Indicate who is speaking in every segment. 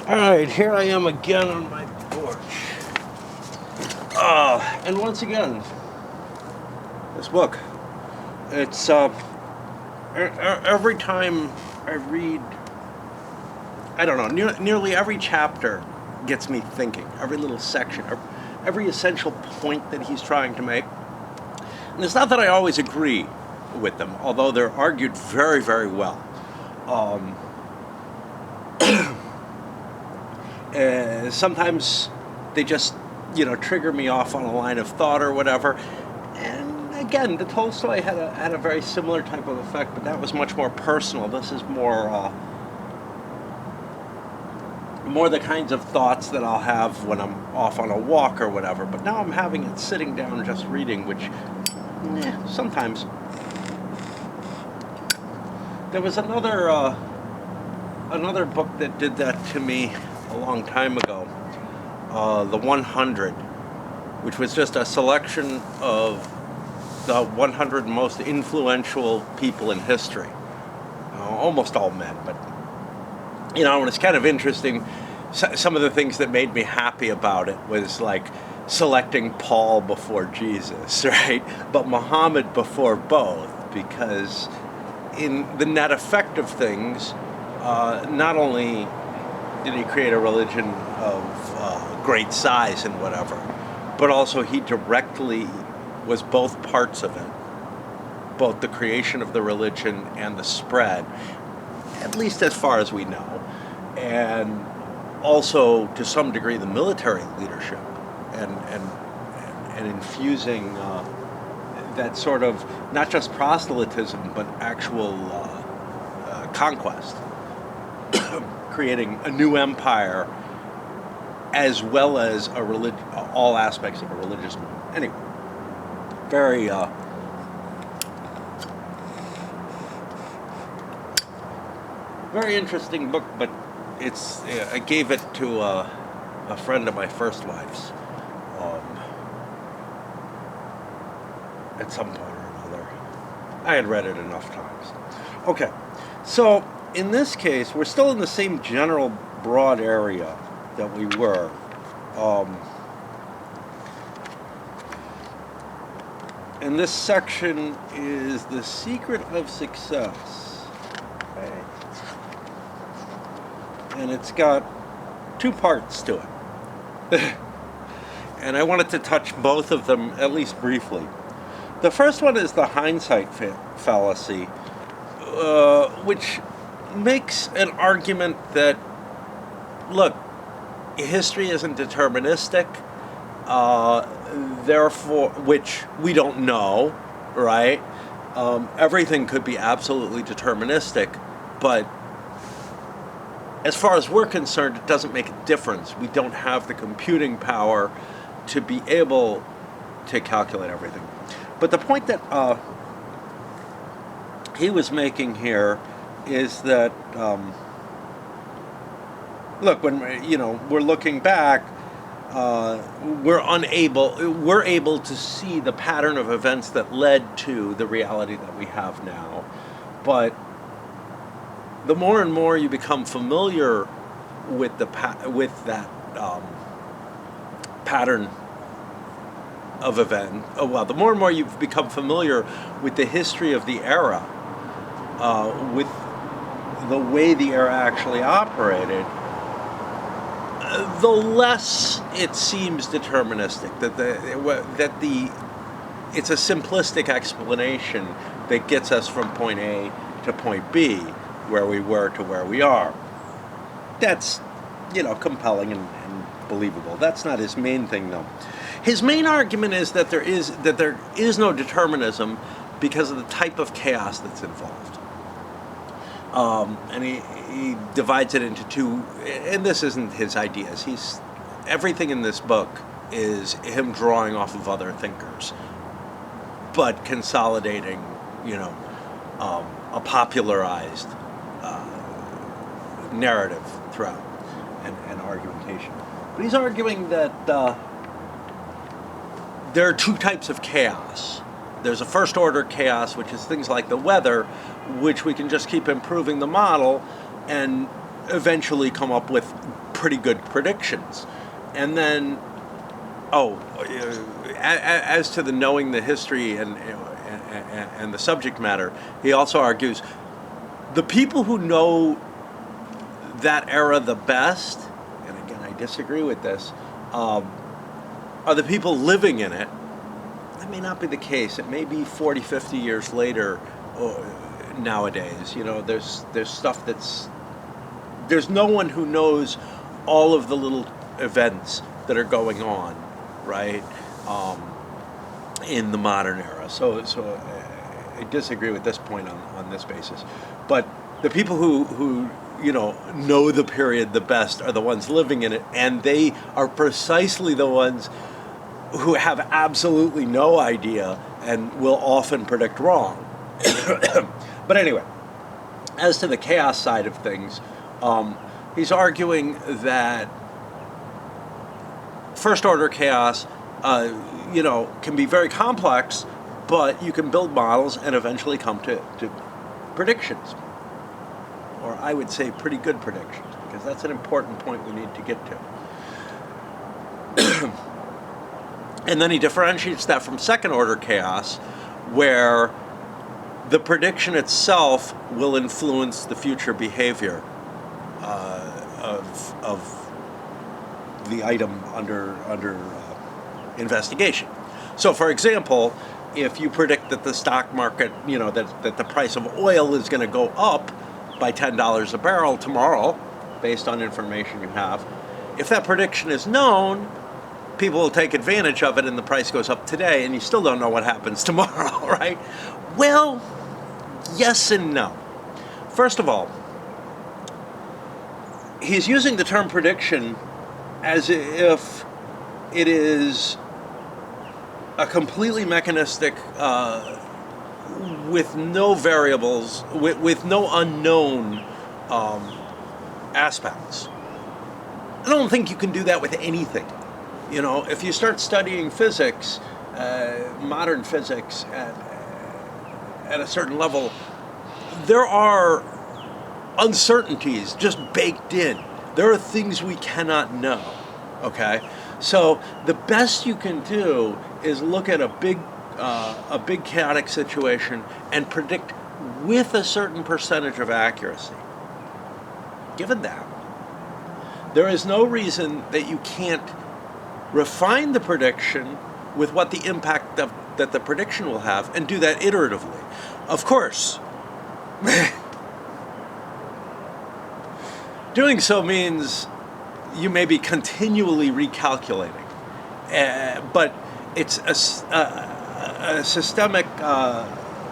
Speaker 1: Alright, here I am again on my porch. And once again, this book. It's, every time I read, I don't know, nearly every chapter gets me thinking. Every little section, every essential point that he's trying to make. And it's not that I always agree with them, although they're argued very, very well. Sometimes they just, trigger me off on a line of thought or whatever. And again, the Tolstoy had a very similar type of effect, but that was much more personal. This is more the kinds of thoughts that I'll have when I'm off on a walk or whatever. But now I'm having it sitting down just reading, which, sometimes. There was another book that did that to me a long time ago, The 100, which was just a selection of the 100 most influential people in history. Almost all men, but, and it's kind of interesting. Some of the things that made me happy about it was like selecting Paul before Jesus, right? But Muhammad before both, because in the net effect of things, not only did he create a religion of great size and whatever, but also he directly was both parts of it, both the creation of the religion and the spread, at least as far as we know, and also to some degree the military leadership and infusing that sort of not just proselytism but actual conquest, creating a new empire as well as all aspects of a religious movement. Anyway, very very interesting book, but I gave it to a friend of my first wife's at some point or another. I had read it enough times. Okay, so in this case, we're still in the same general broad area that we were. And this section is The Secret of Success. Okay. And it's got two parts to it. And I wanted to touch both of them, at least briefly. The first one is the hindsight fallacy, which makes an argument that, look, history isn't deterministic, therefore, which we don't know, right? Everything could be absolutely deterministic, but as far as we're concerned, it doesn't make a difference. We don't have the computing power to be able to calculate everything. But the point that he was making here is that, look, when we're looking back, we're able to see the pattern of events that led to the reality that we have now. But the more and more you become familiar with that pattern of event, the more and more you've become familiar with the history of the era, with the way the era actually operated, the less it seems deterministic. It's a simplistic explanation that gets us from point A to point B, where we were to where we are. That's, compelling and believable. That's not his main thing, though. His main argument is that there is no determinism because of the type of chaos that's involved. And he divides it into two, and this isn't his ideas. Everything in this book is him drawing off of other thinkers, but consolidating, a popularized narrative throughout and argumentation. But he's arguing that there are two types of chaos. There's a first order chaos, which is things like the weather, which we can just keep improving the model and eventually come up with pretty good predictions. And then, as to the knowing the history and the subject matter, he also argues the people who know that era the best, and again I disagree with this, are the people living in it. That may not be the case. It may be 40, 50 years later nowadays. You know, there's stuff there's no one who knows all of the little events that are going on, right, in the modern era. So I disagree with this point on this basis. But the people who know the period the best are the ones living in it, and they are precisely the ones who have absolutely no idea and will often predict wrong. But anyway, as to the chaos side of things, he's arguing that first order chaos, can be very complex, but you can build models and eventually come to predictions. Or I would say pretty good predictions, because that's an important point we need to get to. And then he differentiates that from second order chaos, where the prediction itself will influence the future behavior of the item under investigation. So, for example, if you predict that the stock market, that the price of oil is going to go up by $10 a barrel tomorrow, based on information you have, if that prediction is known, people will take advantage of it and the price goes up today, and you still don't know what happens tomorrow, right? Well, yes and no. First of all, he's using the term prediction as if it is a completely mechanistic, with no variables, with no unknown aspects. I don't think you can do that with anything. If you start studying physics, modern physics at a certain level, there are uncertainties just baked in. There are things we cannot know, okay? So the best you can do is look at a big chaotic situation and predict with a certain percentage of accuracy. Given that, there is no reason that you can't refine the prediction with what the impact that the prediction will have, and do that iteratively. Of course, doing so means you may be continually recalculating, but it's a systemic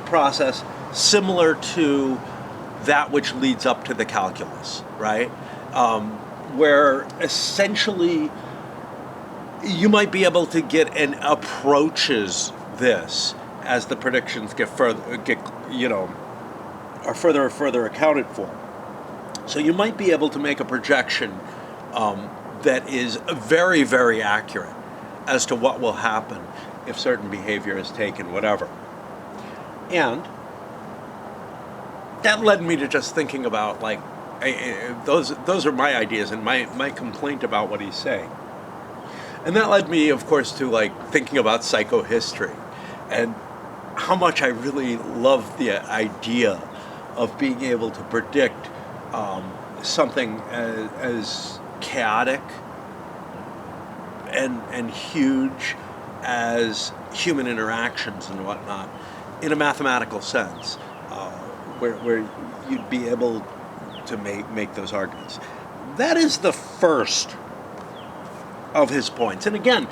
Speaker 1: process similar to that which leads up to the calculus, right? Where essentially you might be able to get an approaches this as the predictions are further and further accounted for. So you might be able to make a projection that is very, very accurate as to what will happen if certain behavior is taken, whatever. And that led me to just thinking about, those are my ideas and my complaint about what he's saying. And that led me, of course, to thinking about psychohistory and how much I really love the idea of being able to predict something as chaotic and huge as human interactions and whatnot in a mathematical sense, where you'd be able to make those arguments. That is the first of his points. And again,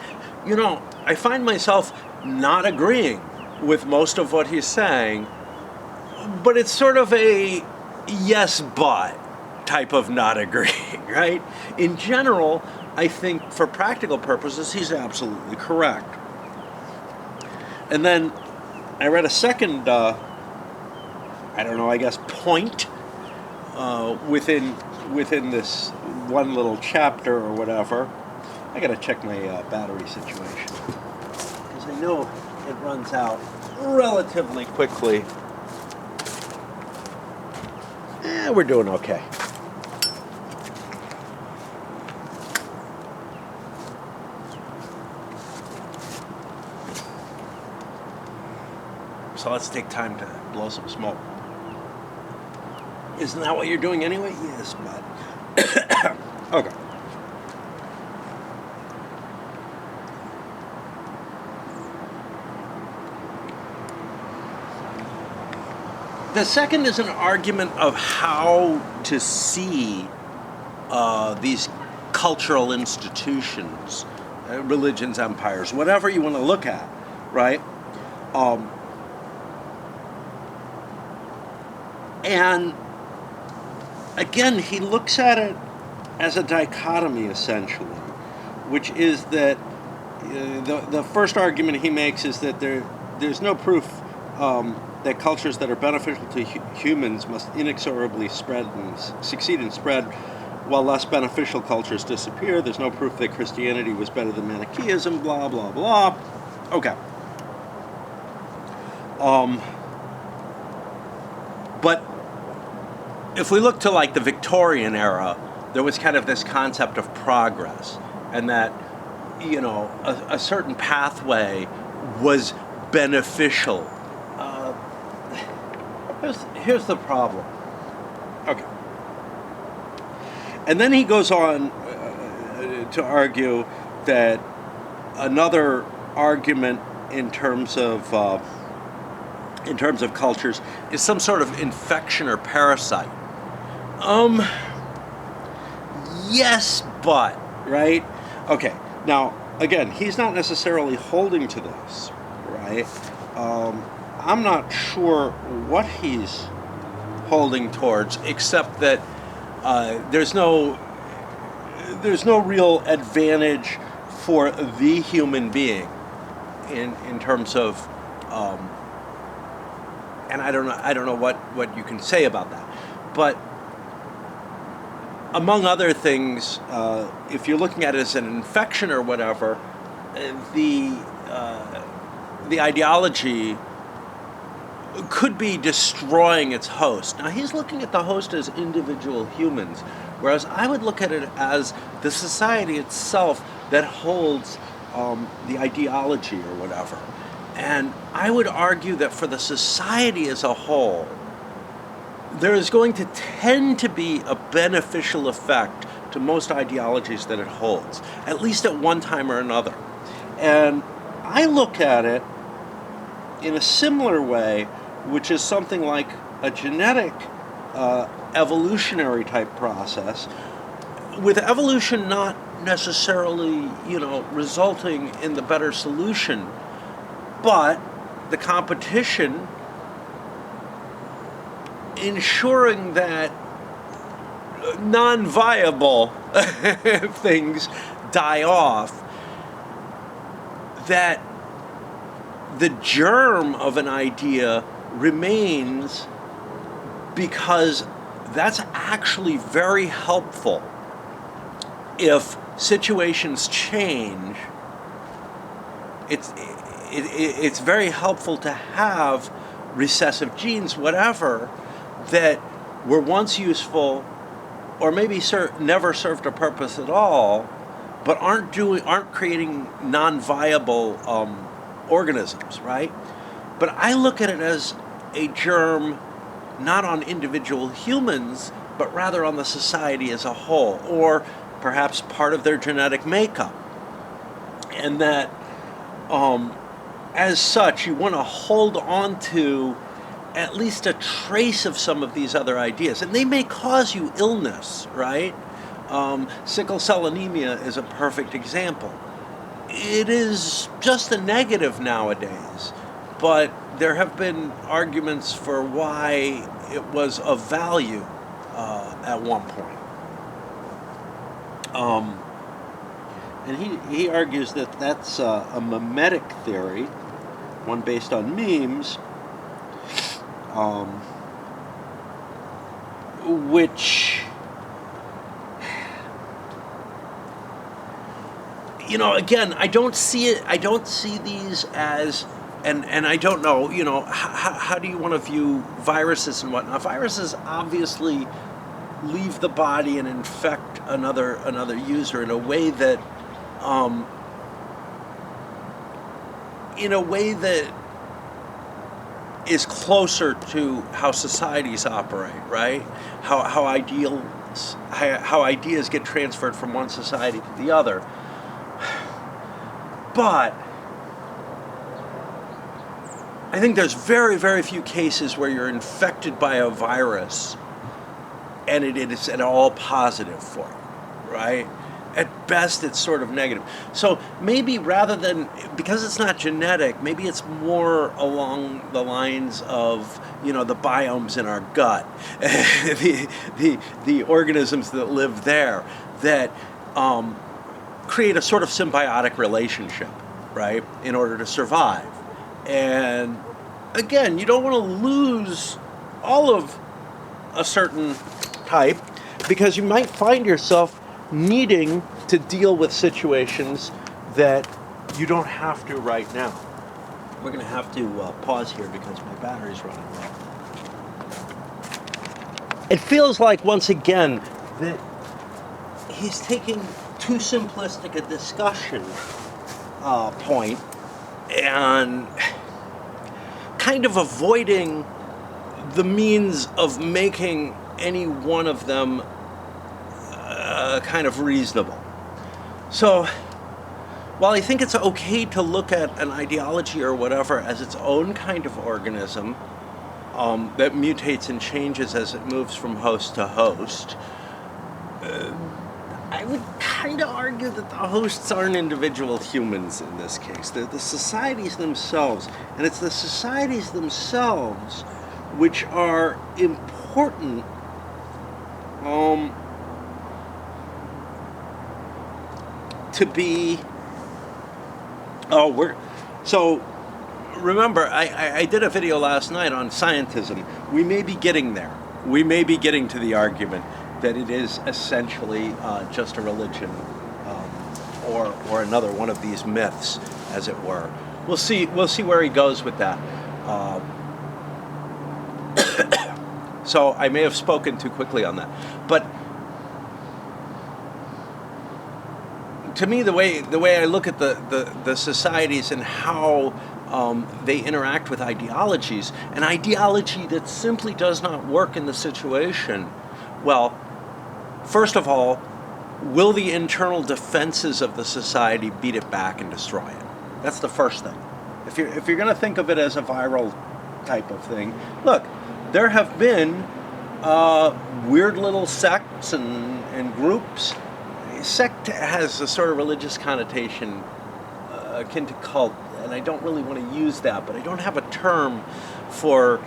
Speaker 1: I find myself not agreeing with most of what he's saying, but it's sort of a yes but type of not agreeing, right? In general, I think for practical purposes, he's absolutely correct. And then I read a second, point within this one little chapter or whatever. I gotta check my battery situation, because I know it runs out relatively quickly. We're doing okay. So let's take time to blow some smoke. Isn't that what you're doing anyway? Yes, but okay. The second is an argument of how to see these cultural institutions, religions, empires, whatever you want to look at, right? And again, he looks at it as a dichotomy, essentially, which is that the first argument he makes is that there's no proof that cultures that are beneficial to humans must inexorably succeed and spread, while less beneficial cultures disappear. There's no proof that Christianity was better than Manichaeism, blah, blah, blah. Okay. But if we look to like the Victorian era, there was kind of this concept of progress, and that, you know, a certain pathway was beneficial. Here's the problem. Okay. And then he goes on to argue that another argument in terms of cultures is some sort of infection or parasite. Yes, but, right? Okay. Now, again, he's not necessarily holding to this, right? I'm not sure what he's holding towards, except that there's no real advantage for the human being in terms of, and I don't know what you can say about that, but among other things, if you're looking at it as an infection or whatever, the ideology could be destroying its host. Now, he's looking at the host as individual humans, whereas I would look at it as the society itself that holds the ideology or whatever. And I would argue that for the society as a whole, there is going to tend to be a beneficial effect to most ideologies that it holds, at least at one time or another. And I look at it in a similar way, which is something like a genetic evolutionary type process, with evolution not necessarily, resulting in the better solution, but the competition ensuring that non-viable things die off, that the germ of an idea remains, because that's actually very helpful. If situations change, it's very helpful to have recessive genes, whatever, that were once useful, or maybe never served a purpose at all, but aren't creating non-viable organisms, right? But I look at it as a germ, not on individual humans, but rather on the society as a whole, or perhaps part of their genetic makeup. And that, as such, you want to hold on to at least a trace of some of these other ideas. And they may cause you illness, right? Sickle cell anemia is a perfect example. It is just a negative nowadays, but there have been arguments for why it was of value at one point. And he argues that that's a mimetic theory, one based on memes, which, again, I don't see these as, and I don't know, how do you want to view viruses and whatnot? Viruses obviously leave the body and infect another user in a way that is closer to how societies operate, right? How ideas get transferred from one society to the other. But I think there's very, very few cases where you're infected by a virus and it is at all positive for you, right? At best, it's sort of negative. So maybe rather than, because it's not genetic, maybe it's more along the lines of, the biomes in our gut, the organisms that live there that create a sort of symbiotic relationship, right, in order to survive. And again, you don't want to lose all of a certain type because you might find yourself needing to deal with situations that you don't have to right now. We're going to have to pause here because my battery's running low. It feels like, once again, that he's taking too simplistic a discussion point and kind of avoiding the means of making any one of them kind of reasonable. So while I think it's okay to look at an ideology or whatever as its own kind of organism that mutates and changes as it moves from host to host, I would kind of argue that the hosts aren't individual humans in this case. They're the societies themselves. And it's the societies themselves which are important to be... So remember, I did a video last night on scientism. We may be getting there. We may be getting to the argument that it is essentially just a religion or another one of these myths, as it were. We'll see where he goes with that. So I may have spoken too quickly on that. But to me, the way I look at the societies and how they interact with ideologies, an ideology that simply does not work in the situation, well, first of all, will the internal defenses of the society beat it back and destroy it? That's the first thing. If you're going to think of it as a viral type of thing, look, there have been weird little sects and groups. Sect has a sort of religious connotation akin to cult, and I don't really want to use that, but I don't have a term for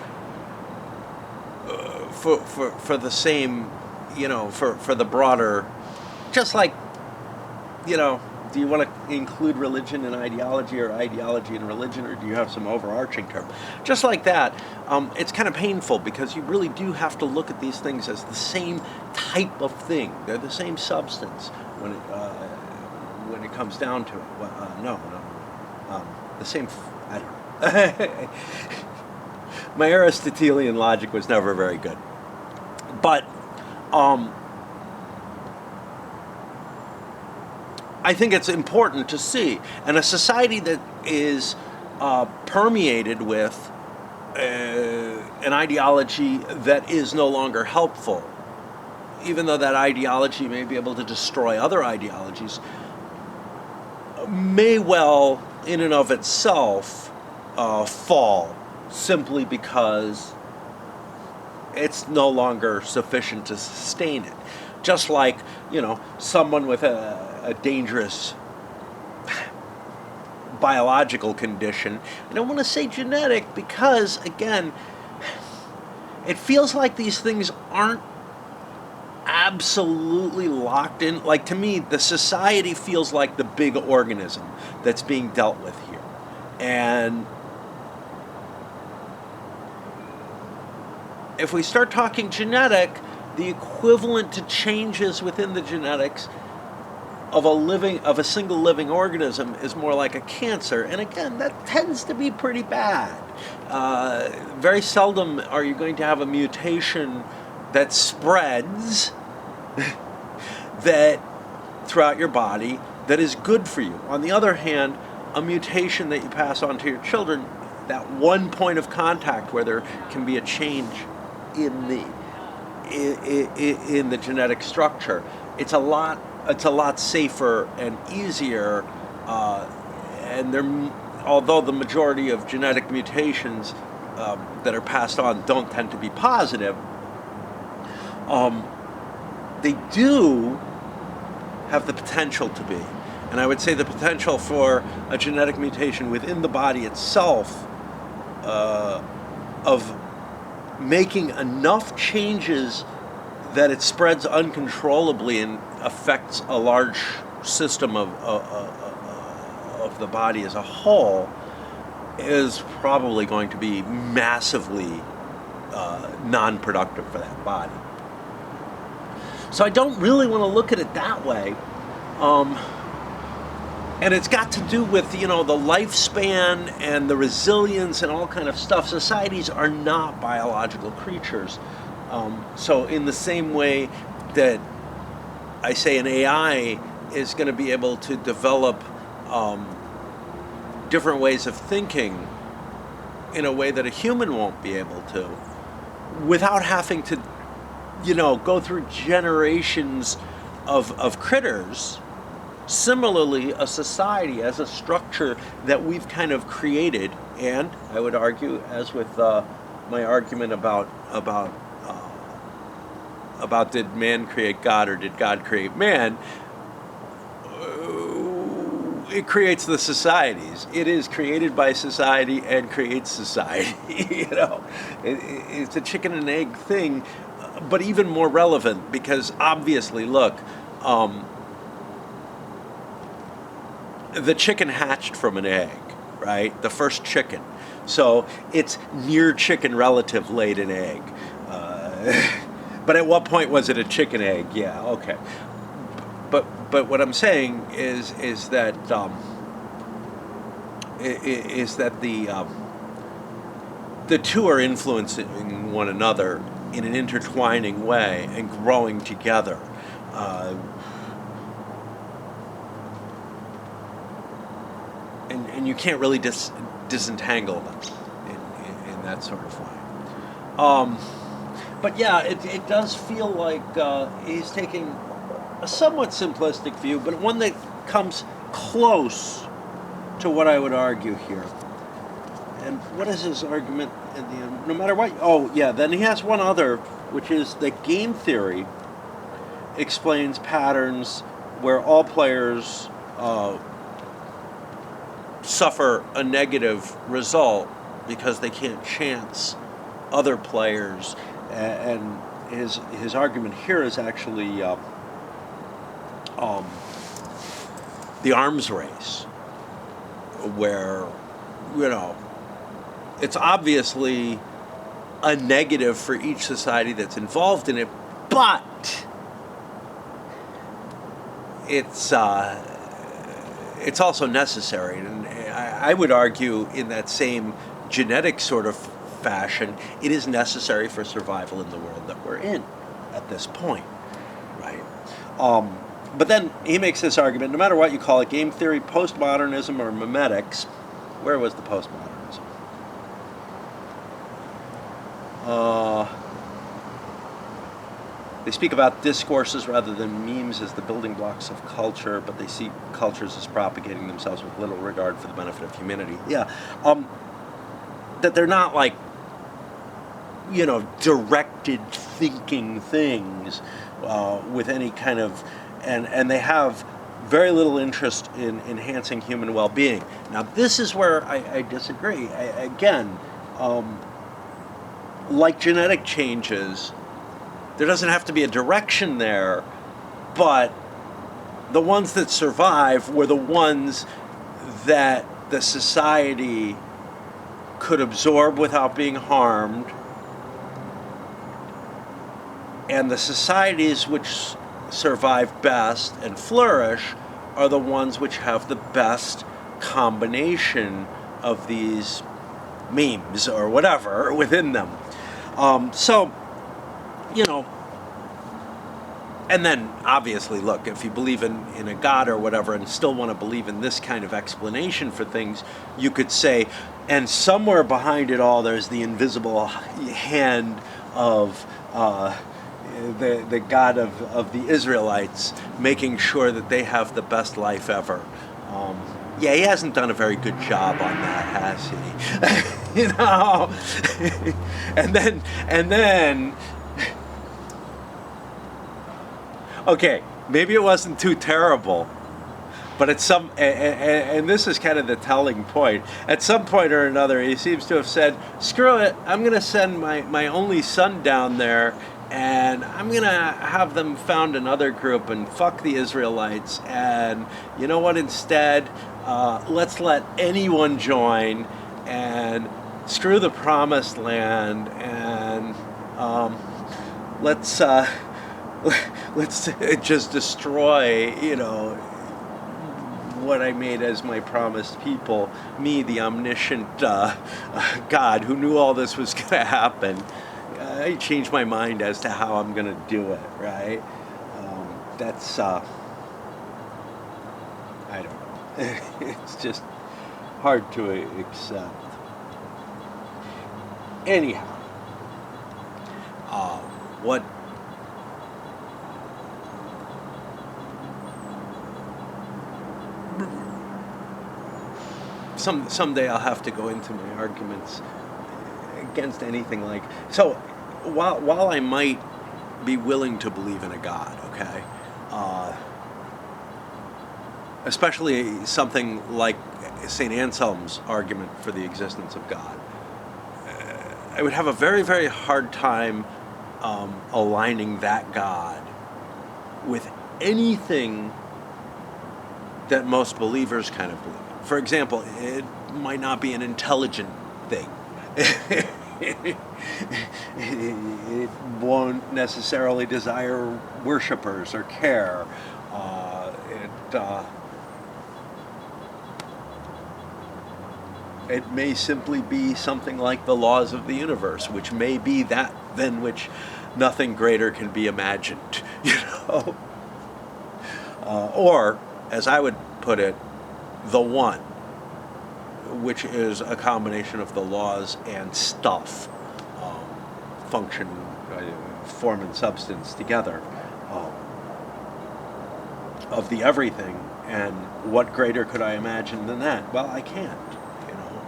Speaker 1: the same, for the broader, just like, do you want to include religion in ideology or ideology in religion, or do you have some overarching term? Just like that, it's kind of painful because you really do have to look at these things as the same type of thing. They're the same substance when it comes down to it. Well, the same. I don't know. My Aristotelian logic was never very good, but I think it's important to see. And a society that is permeated with an ideology that is no longer helpful, even though that ideology may be able to destroy other ideologies, may well, in and of itself, fall simply because it's no longer sufficient to sustain it. Just like, someone with a dangerous biological condition. I don't want to say genetic because, again, it feels like these things aren't absolutely locked in. Like, to me, the society feels like the big organism that's being dealt with here. And if we start talking genetic, the equivalent to changes within the genetics of a single living organism is more like a cancer. And again, that tends to be pretty bad. Very seldom are you going to have a mutation that spreads that throughout your body that is good for you. On the other hand, a mutation that you pass on to your children that one point of contact where there can be a change in the genetic structure. It's a lot safer and easier, and although the majority of genetic mutations that are passed on don't tend to be positive, they do have the potential to be. And I would say the potential for a genetic mutation within the body itself of making enough changes that it spreads uncontrollably and affects a large system of the body as a whole is probably going to be massively non-productive for that body. So I don't really want to look at it that way. And it's got to do with, the lifespan and the resilience and all kind of stuff. Societies are not biological creatures. So in the same way that I say an AI is going to be able to develop different ways of thinking in a way that a human won't be able to, without having to, go through generations of critters. Similarly, a society as a structure that we've kind of created, and I would argue, as with my argument about did man create God or did God create man, it creates the societies. It is created by society and creates society. It's a chicken and egg thing, but even more relevant because obviously, look. The chicken hatched from an egg, right? The first chicken. So its near chicken relative laid an egg. But at what point was it a chicken egg? Yeah, okay. But what I'm saying is that the two are influencing one another in an intertwining way and growing together. And you can't really disentangle them in that sort of way. But yeah, it does feel like he's taking a somewhat simplistic view, but one that comes close to what I would argue here. And what is his argument in the end? No matter what. Oh, yeah, then he has one other, which is that game theory explains patterns where all players suffer a negative result because they can't chance other players, and his argument here is actually the arms race, where it's obviously a negative for each society that's involved in it, but it's also necessary, and I would argue in that same genetic sort of fashion, it is necessary for survival in the world that we're in at this point, right? But then he makes this argument, no matter what you call it, game theory, postmodernism, or memetics. Where was the postmodernism? They speak about discourses rather than memes as the building blocks of culture, but they see cultures as propagating themselves with little regard for the benefit of humanity. Yeah, that they're not like, directed thinking things with any kind of, and they have very little interest in enhancing human well-being. Now, this is where I disagree. Again, like genetic changes, there doesn't have to be a direction there, but the ones that survive were the ones that the society could absorb without being harmed, and the societies which survive best and flourish are the ones which have the best combination of these memes or whatever within them. And then obviously, look, if you believe in a God or whatever and still want to believe in this kind of explanation for things, you could say, And somewhere behind it all, there's the invisible hand of the God of the Israelites, making sure that they have the best life ever. Yeah, he hasn't done a very good job on that, has he? You know? and then, okay, maybe it wasn't too terrible. But at some, and this is kind of the telling point, at some point or another, he seems to have said, screw it, I'm going to send my only son down there, and I'm going to have them found another group, and fuck the Israelites, and you know what, instead, let's let anyone join, and screw the promised land, and let's just destroy, you know, what I made as my promised people, me, the omniscient God who knew all this was going to happen. I changed my mind as to how I'm going to do it, right? That's, I don't know. It's just hard to accept. Anyhow, what someday I'll have to go into my arguments against anything like so. While I might be willing to believe in a God, okay, especially something like St. Anselm's argument for the existence of God, I would have a very, very hard time aligning that God with anything that most believers kind of believe. For example, it might not be an intelligent thing. It won't necessarily desire worshipers or care. It may simply be something like the laws of the universe, which may be that than which nothing greater can be imagined, you know? Or, as I would put it, the one, which is a combination of the laws and stuff, function, form and substance together, of the everything. And what greater could I imagine than that? Well, I can't, you know.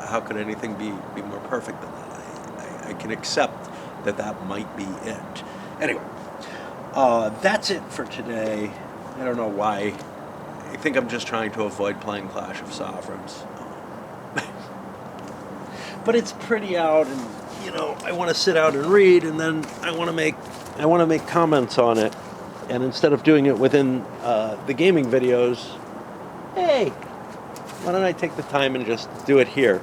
Speaker 1: How could anything be more perfect than that? I can accept that might be it. Anyway, that's it for today. I don't know why. I think I'm just trying to avoid playing Clash of Sovereigns. But it's pretty out, and you know, I want to sit out and read, and then I want to make comments on it. And instead of doing it within the gaming videos, hey, why don't I take the time and just do it here?